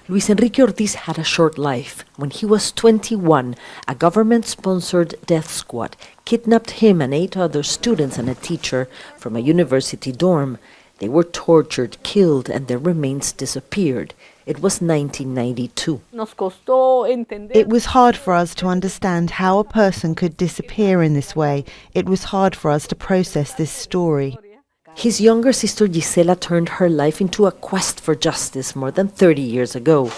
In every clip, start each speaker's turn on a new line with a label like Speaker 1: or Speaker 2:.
Speaker 1: Luis Enrique Ortiz had a short life. When he was 21, a government-sponsored death squad kidnapped him and 8 other students and a teacher from a university dorm. They were tortured, killed, and their remains disappeared. It was 1992.
Speaker 2: It was hard for us to understand how a person could disappear in this way. It was hard for us to process this story.
Speaker 1: His younger sister Gisela turned her life into a quest for justice more than 30 years ago.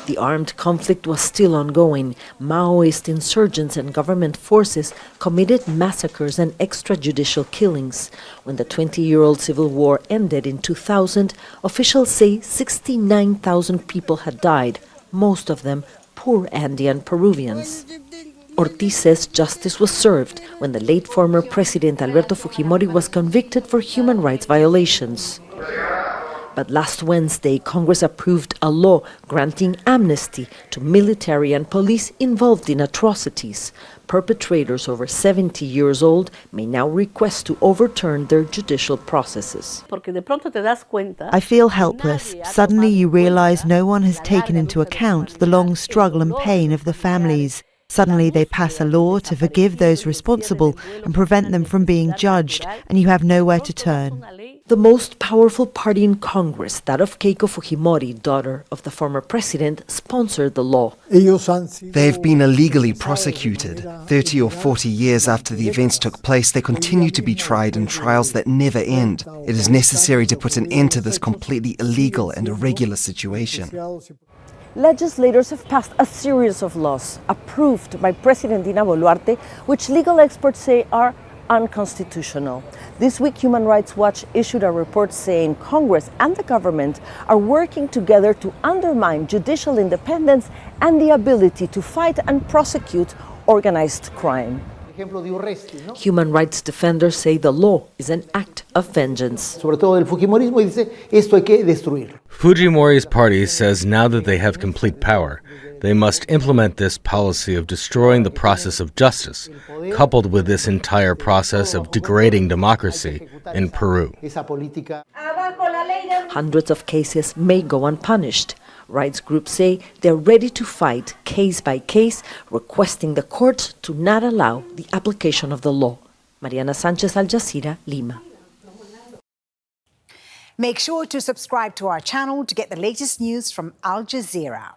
Speaker 1: The armed conflict was still ongoing. Maoist insurgents and government forces committed massacres and extrajudicial killings. When the 20-year-old civil war ended in 2000, officials say 69,000 people had died, most of them poor Andean Peruvians. Ortiz says justice was served when the late former President Alberto Fujimori was convicted for human rights violations. But last Wednesday, Congress approved a law granting amnesty to military and police involved in atrocities. Perpetrators over 70 years old may now request to overturn their judicial processes.
Speaker 2: I feel helpless. Suddenly you realize no one has taken into account the long struggle and pain of the families. Suddenly they pass a law to forgive those responsible and prevent them from being judged, and you have nowhere to turn.
Speaker 1: The most powerful party in Congress, that of Keiko Fujimori, daughter of the former president, sponsored the law.
Speaker 3: They have been illegally prosecuted. 30 or 40 years after the events took place, they continue to be tried in trials that never end. It is necessary to put an end to this completely illegal and irregular situation.
Speaker 1: Legislators have passed a series of laws approved by President Dina Boluarte, which legal experts say are unconstitutional. This week, Human Rights Watch issued a report saying Congress and the government are working together to undermine judicial independence and the ability to fight and prosecute organized crime. Human rights defenders say the law is an act of vengeance.
Speaker 4: Fujimori's party says now that they have complete power, they must implement this policy of destroying the process of justice, coupled with this entire process of degrading democracy in Peru.
Speaker 1: Hundreds of cases may go unpunished. Rights groups say they're ready to fight case by case, requesting the courts to not allow the application of the law. Mariana Sanchez, Al Jazeera, Lima.
Speaker 5: Make sure to subscribe to our channel to get the latest news from Al Jazeera.